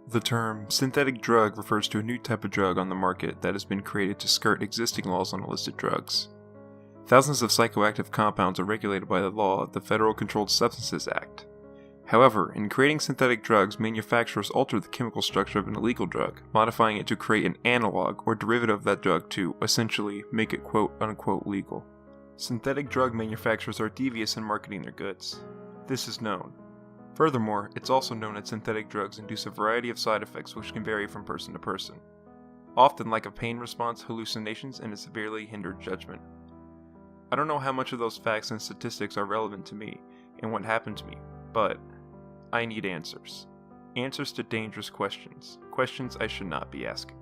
The term synthetic drug refers to a new type of drug on the market that has been created to skirt existing laws on illicit drugs. Thousands of psychoactive compounds are regulated by the law of the Federal Controlled Substances Act. However, in creating synthetic drugs, manufacturers alter the chemical structure of an illegal drug, modifying it to create an analog or derivative of that drug to, essentially, make it quote-unquote legal. Synthetic drug manufacturers are devious in marketing their goods. This is known. Furthermore, it's also known that synthetic drugs induce a variety of side effects which can vary from person to person. Often lack of pain response, hallucinations, and a severely hindered judgment. I don't know how much of those facts and statistics are relevant to me and what happened to me, but I need answers. Answers to dangerous questions. Questions I should not be asking.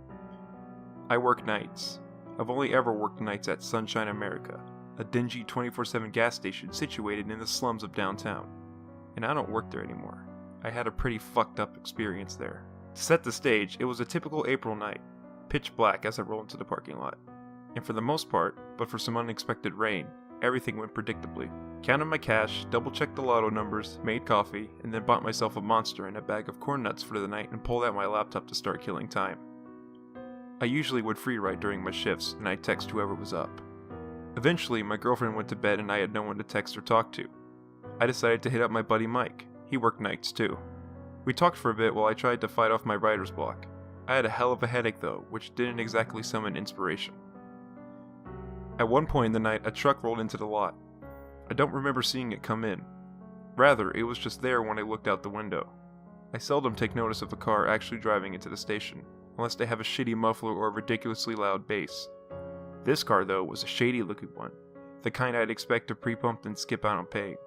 I work nights. I've only ever worked nights at Sunshine America, a dingy 24/7 gas station situated in the slums of downtown. And I don't work there anymore. I had a pretty fucked up experience there. To set the stage, it was a typical April night, pitch black as I rolled into the parking lot. And for the most part, but for some unexpected rain, everything went predictably. Counted my cash, double-checked the lotto numbers, made coffee, and then bought myself a Monster and a bag of corn nuts for the night and pulled out my laptop to start killing time. I usually would free write during my shifts, and I'd text whoever was up. Eventually, my girlfriend went to bed and I had no one to text or talk to. I decided to hit up my buddy Mike. He worked nights too. We talked for a bit while I tried to fight off my writer's block. I had a hell of a headache though, which didn't exactly summon inspiration. At one point in the night, a truck rolled into the lot. I don't remember seeing it come in. Rather, it was just there when I looked out the window. I seldom take notice of a car actually driving into the station, unless they have a shitty muffler or a ridiculously loud bass. This car though was a shady looking one, the kind I'd expect to pre-pump and skip out on pay.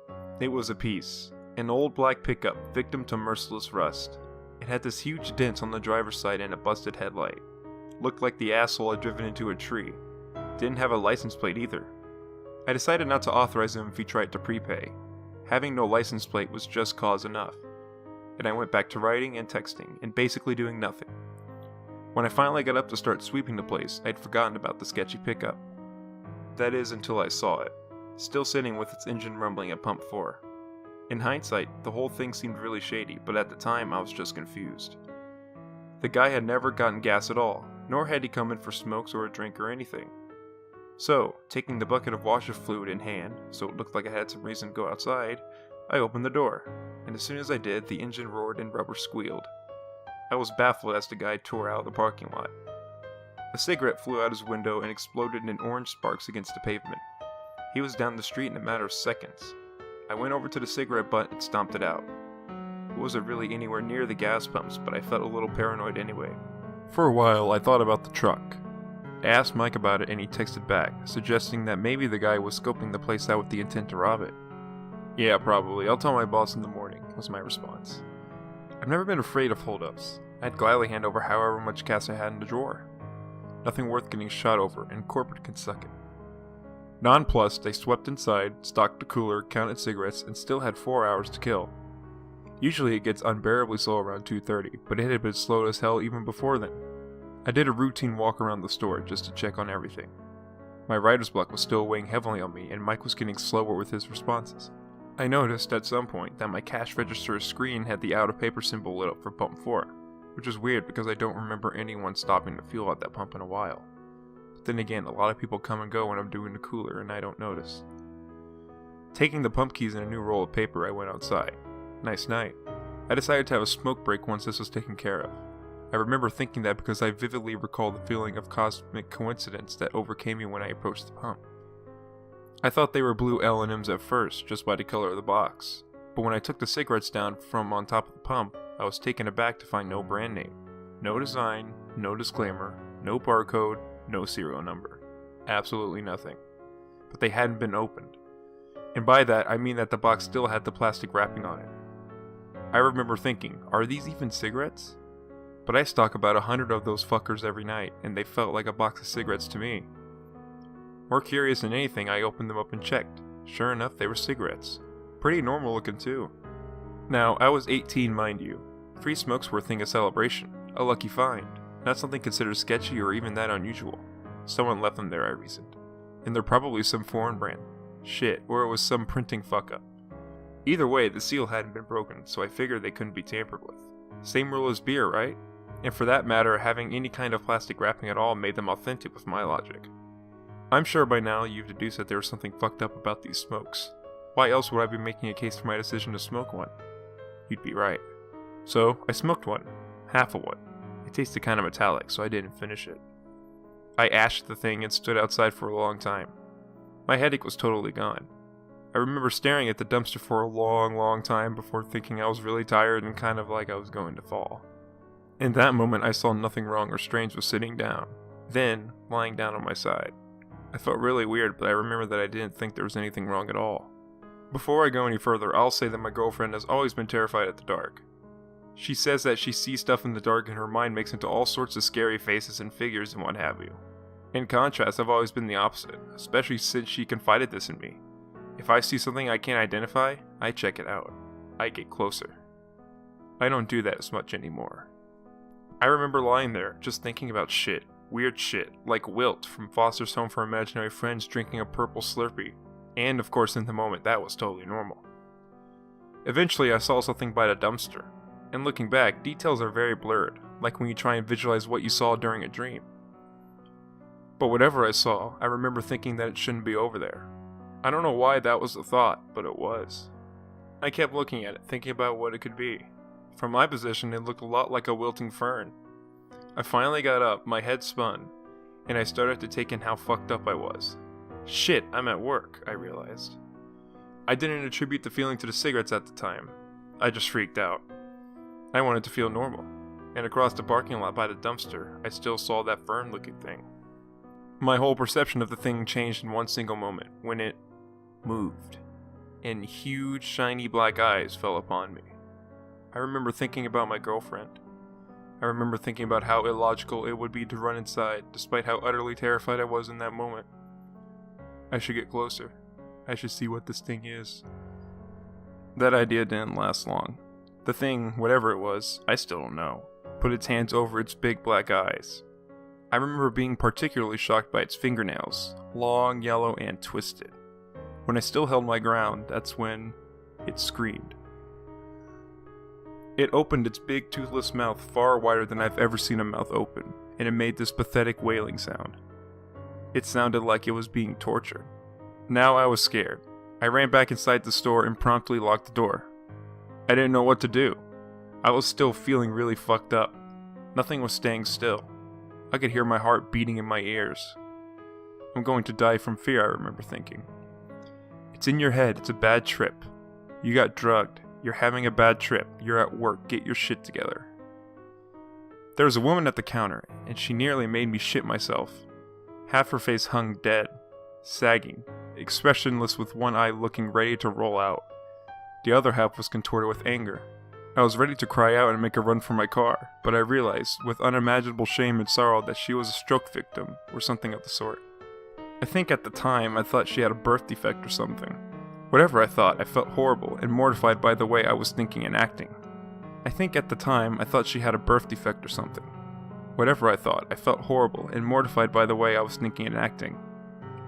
It was a piece. An old black pickup, victim to merciless rust. It had this huge dent on the driver's side and a busted headlight. Looked like the asshole had driven into a tree. Didn't have a license plate either. I decided not to authorize him if he tried to prepay. Having no license plate was just cause enough. And I went back to writing and texting, and basically doing nothing. When I finally got up to start sweeping the place, I'd forgotten about the sketchy pickup. That is, until I saw it. Still sitting with its engine rumbling at pump 4. In hindsight, the whole thing seemed really shady, but at the time I was just confused. The guy had never gotten gas at all, nor had he come in for smokes or a drink or anything. So, taking the bucket of washer fluid in hand, so it looked like I had some reason to go outside, I opened the door, and as soon as I did, the engine roared and rubber squealed. I was baffled as the guy tore out of the parking lot. A cigarette flew out his window and exploded in orange sparks against the pavement. He was down the street in a matter of seconds. I went over to the cigarette butt and stomped it out. It wasn't really anywhere near the gas pumps, but I felt a little paranoid anyway. For a while, I thought about the truck. I asked Mike about it and he texted back, suggesting that maybe the guy was scoping the place out with the intent to rob it. Yeah, probably. I'll tell my boss in the morning, was my response. I've never been afraid of holdups. I'd gladly hand over however much cash I had in the drawer. Nothing worth getting shot over, and corporate can suck it. Nonplussed, I swept inside, stocked the cooler, counted cigarettes, and still had 4 hours to kill. Usually it gets unbearably slow around 2:30, but it had been slow as hell even before then. I did a routine walk around the store just to check on everything. My writer's block was still weighing heavily on me, and Mike was getting slower with his responses. I noticed at some point that my cash register screen had the out of paper symbol lit up for pump 4, which is weird because I don't remember anyone stopping to fuel at that pump in a while. But then again, a lot of people come and go when I'm doing the cooler and I don't notice. Taking the pump keys and a new roll of paper, I went outside. Nice night. I decided to have a smoke break once this was taken care of. I remember thinking that because I vividly recall the feeling of cosmic coincidence that overcame me when I approached the pump. I thought they were blue L&Ms at first, just by the color of the box. But when I took the cigarettes down from on top of the pump, I was taken aback to find no brand name. No design, no disclaimer, no barcode, no serial number. Absolutely nothing. But they hadn't been opened. And by that, I mean that the box still had the plastic wrapping on it. I remember thinking, are these even cigarettes? But I stock about 100 of those fuckers every night, and they felt like a box of cigarettes to me. More curious than anything, I opened them up and checked. Sure enough, they were cigarettes. Pretty normal looking too. Now, I was 18, mind you. Free smokes were a thing of celebration. A lucky find. Not something considered sketchy or even that unusual. Someone left them there, I reasoned. And they're probably some foreign brand. Shit, or it was some printing fuck up. Either way, the seal hadn't been broken, so I figured they couldn't be tampered with. Same rule as beer, right? And for that matter, having any kind of plastic wrapping at all made them authentic with my logic. I'm sure by now you've deduced that there was something fucked up about these smokes. Why else would I be making a case for my decision to smoke one? You'd be right. So, I smoked one. Half of one. It tasted kind of metallic, so I didn't finish it. I ashed the thing and stood outside for a long time. My headache was totally gone. I remember staring at the dumpster for a long time before thinking I was really tired and kind of like I was going to fall. In that moment, I saw nothing wrong or strange with sitting down, then lying down on my side. I felt really weird, but I remember that I didn't think there was anything wrong at all. Before I go any further, I'll say that my girlfriend has always been terrified at the dark. She says that she sees stuff in the dark and her mind makes into all sorts of scary faces and figures and what have you. In contrast, I've always been the opposite, especially since she confided this in me. If I see something I can't identify, I check it out. I get closer. I don't do that as much anymore. I remember lying there, just thinking about shit. Weird shit, like Wilt from Foster's Home for Imaginary Friends drinking a purple Slurpee. And of course in the moment that was totally normal. Eventually I saw something by the dumpster. And looking back, details are very blurred, like when you try and visualize what you saw during a dream. But whatever I saw, I remember thinking that it shouldn't be over there. I don't know why that was the thought, but it was. I kept looking at it, thinking about what it could be. From my position, it looked a lot like a wilting fern. I finally got up, my head spun, and I started to take in how fucked up I was. Shit, I'm at work, I realized. I didn't attribute the feeling to the cigarettes at the time. I just freaked out. I wanted to feel normal, and across the parking lot by the dumpster, I still saw that fern-looking thing. My whole perception of the thing changed in one single moment, when it moved, and huge shiny black eyes fell upon me. I remember thinking about my girlfriend. I remember thinking about how illogical it would be to run inside, despite how utterly terrified I was in that moment. I should get closer. I should see what this thing is. That idea didn't last long. The thing, whatever it was, I still don't know, put its hands over its big black eyes. I remember being particularly shocked by its fingernails, long, yellow, and twisted. When I still held my ground, that's when it screamed. It opened its big toothless mouth far wider than I've ever seen a mouth open, and it made this pathetic wailing sound. It sounded like it was being tortured. Now I was scared. I ran back inside the store and promptly locked the door. I didn't know what to do. I was still feeling really fucked up. Nothing was staying still. I could hear my heart beating in my ears. I'm going to die from fear, I remember thinking. It's in your head, it's a bad trip. You got drugged. You're having a bad trip. You're at work. Get your shit together. There was a woman at the counter, and she nearly made me shit myself. Half her face hung dead, sagging, expressionless with one eye looking ready to roll out. The other half was contorted with anger. I was ready to cry out and make a run for my car, but I realized, with unimaginable shame and sorrow, that she was a stroke victim, or something of the sort. I think at the time I thought she had a birth defect or something. Whatever I thought, I felt horrible and mortified by the way I was thinking and acting. I think at the time I thought she had a birth defect or something. Whatever I thought, I felt horrible and mortified by the way I was thinking and acting.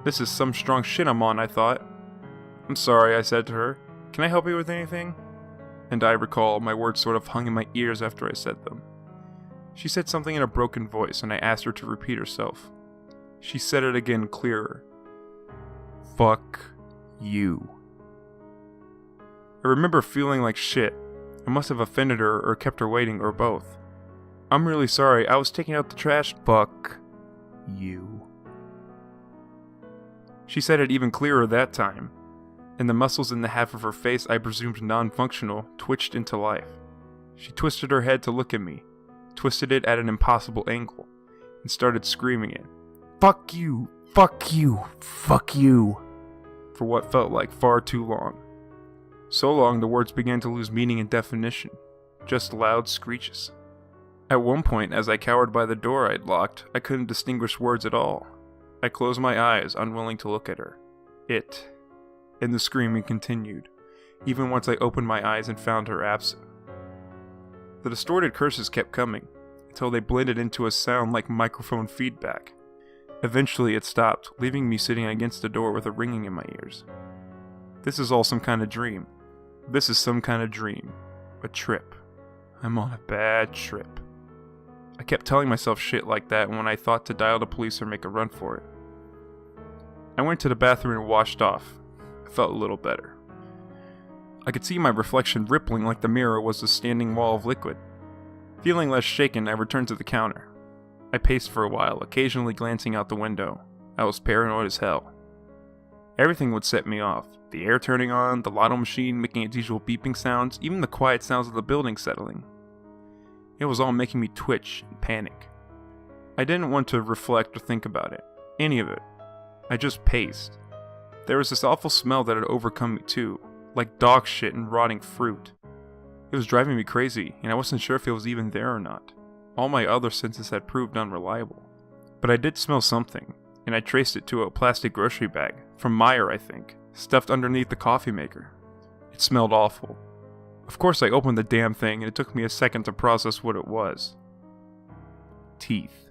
This is some strong shit I'm on, I thought. I'm sorry, I said to her. Can I help you with anything? And I recall my words sort of hung in my ears after I said them. She said something in a broken voice and I asked her to repeat herself. She said it again clearer. Fuck you. I remember feeling like shit. I must have offended her or kept her waiting or both. I'm really sorry, I was taking out the trash. Fuck you. She said it even clearer that time, and the muscles in the half of her face I presumed non-functional twitched into life. She twisted her head to look at me, twisted it at an impossible angle, and started screaming it. Fuck you! Fuck you! Fuck you! For what felt like far too long. So long the words began to lose meaning and definition, just loud screeches. At one point, as I cowered by the door I'd locked, I couldn't distinguish words at all. I closed my eyes, unwilling to look at her. And the screaming continued, even once I opened my eyes and found her absent. The distorted curses kept coming, until they blended into a sound like microphone feedback. Eventually it stopped, leaving me sitting against the door with a ringing in my ears. This is all some kind of dream. This is some kind of dream. A trip. I'm on a bad trip. I kept telling myself shit like that when I thought to dial the police or make a run for it. I went to the bathroom and washed off. I felt a little better. I could see my reflection rippling like the mirror was a standing wall of liquid. Feeling less shaken, I returned to the counter. I paced for a while, occasionally glancing out the window. I was paranoid as hell. Everything would set me off. The air turning on, the lotto machine making its usual beeping sounds, even the quiet sounds of the building settling. It was all making me twitch and panic. I didn't want to reflect or think about it. Any of it. I just paced. There was this awful smell that had overcome me too, like dog shit and rotting fruit. It was driving me crazy, and I wasn't sure if it was even there or not. All my other senses had proved unreliable. But I did smell something, and I traced it to a plastic grocery bag, from Meijer I think, stuffed underneath the coffee maker. It smelled awful. Of course I opened the damn thing, and it took me a second to process what it was. Teeth.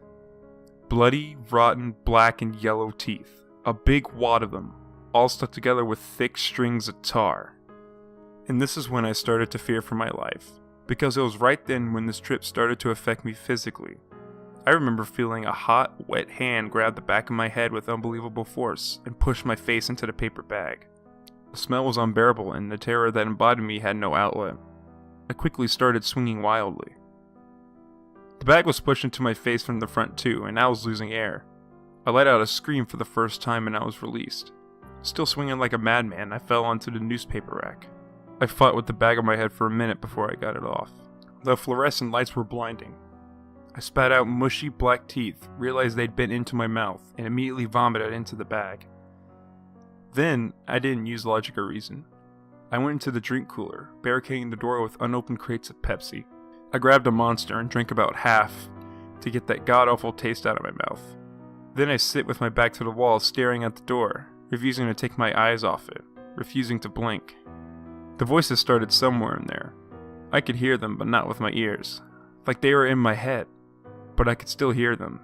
Bloody, rotten, black and yellow teeth. A big wad of them, all stuck together with thick strings of tar. And this is when I started to fear for my life, because it was right then when this trip started to affect me physically. I remember feeling a hot, wet hand grab the back of my head with unbelievable force and push my face into the paper bag. The smell was unbearable, and the terror that embodied me had no outlet. I quickly started swinging wildly. The bag was pushed into my face from the front too, and I was losing air. I let out a scream for the first time and I was released. Still swinging like a madman, I fell onto the newspaper rack. I fought with the bag on my head for a minute before I got it off. The fluorescent lights were blinding. I spat out mushy black teeth, realized they'd been into my mouth, and immediately vomited into the bag. Then, I didn't use logic or reason. I went into the drink cooler, barricading the door with unopened crates of Pepsi. I grabbed a Monster and drank about half to get that god-awful taste out of my mouth. Then I sit with my back to the wall, staring at the door, refusing to take my eyes off it, refusing to blink. The voices started somewhere in there. I could hear them, but not with my ears. Like they were in my head, but I could still hear them.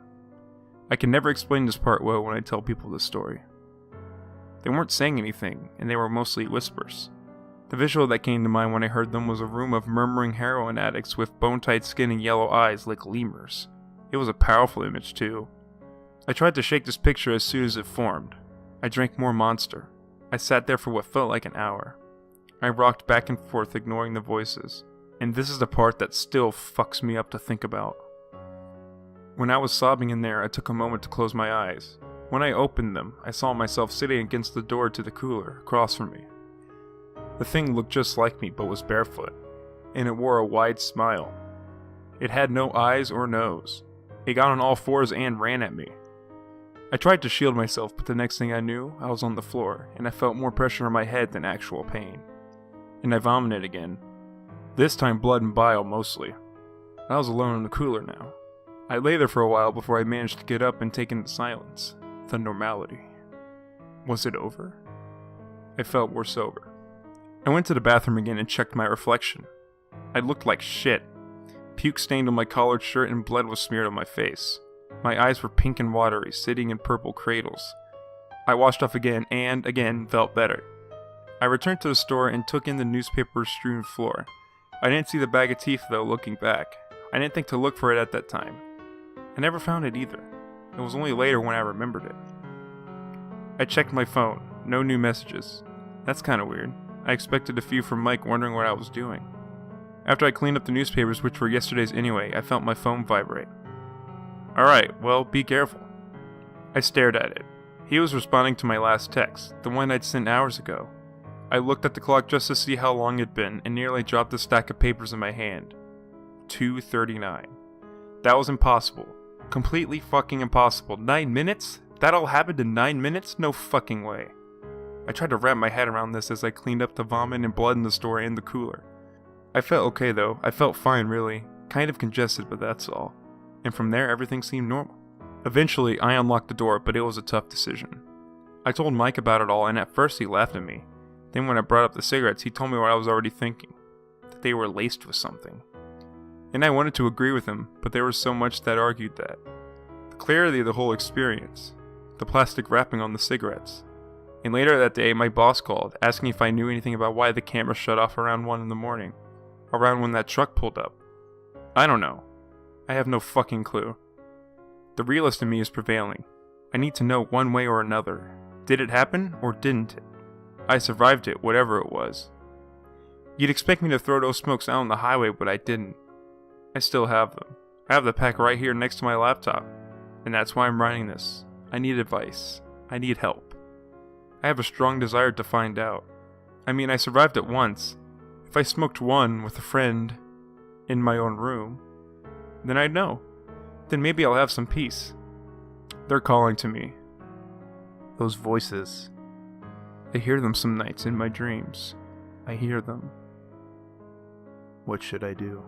I can never explain this part well when I tell people this story. They weren't saying anything, and they were mostly whispers. The visual that came to mind when I heard them was a room of murmuring heroin addicts with bone-tight skin and yellow eyes like lemurs. It was a powerful image too. I tried to shake this picture as soon as it formed. I drank more Monster. I sat there for what felt like an hour. I rocked back and forth ignoring the voices. And this is the part that still fucks me up to think about. When I was sobbing in there, I took a moment to close my eyes. When I opened them, I saw myself sitting against the door to the cooler across from me. The thing looked just like me but was barefoot, and it wore a wide smile. It had no eyes or nose. It got on all fours and ran at me. I tried to shield myself, but the next thing I knew, I was on the floor, and I felt more pressure on my head than actual pain. And I vomited again. This time blood and bile mostly. I was alone in the cooler now. I lay there for a while before I managed to get up and take in the silence, the normality. Was it over? I felt more sober. I went to the bathroom again and checked my reflection. I looked like shit. Puke stained on my collared shirt and blood was smeared on my face. My eyes were pink and watery, sitting in purple cradles. I washed off again and, again, felt better. I returned to the store and took in the newspaper-strewn floor. I didn't see the bag of teeth though looking back. I didn't think to look for it at that time. I never found it either. It was only later when I remembered it. I checked my phone. No new messages. That's kinda weird. I expected a few from Mike wondering what I was doing. After I cleaned up the newspapers, which were yesterday's anyway, I felt my phone vibrate. Alright, well, be careful. I stared at it. He was responding to my last text, the one I'd sent hours ago. I looked at the clock just to see how long it'd been and nearly dropped the stack of papers in my hand. 2:39. That was impossible. Completely fucking impossible. 9 minutes? That all happened in 9 minutes? No fucking way. I tried to wrap my head around this as I cleaned up the vomit and blood in the store and the cooler. I felt okay though. I felt fine really. Kind of congested, but that's all. And from there everything seemed normal. Eventually I unlocked the door, but it was a tough decision. I told Mike about it all and at first he laughed at me. Then when I brought up the cigarettes, he told me what I was already thinking. That they were laced with something. And I wanted to agree with him, but there was so much that argued that. The clarity of the whole experience. The plastic wrapping on the cigarettes. And later that day, my boss called, asking if I knew anything about why the camera shut off around 1 in the morning. Around when that truck pulled up. I don't know. I have no fucking clue. The realist in me is prevailing. I need to know one way or another. Did it happen, or didn't it? I survived it, whatever it was. You'd expect me to throw those smokes out on the highway, but I didn't. I still have them. I have the pack right here next to my laptop. And that's why I'm writing this. I need advice. I need help. I have a strong desire to find out. I mean, I survived it once. If I smoked one with a friend in my own room, then I'd know. Then maybe I'll have some peace. They're calling to me. Those voices. I hear them some nights in my dreams. I hear them. What should I do?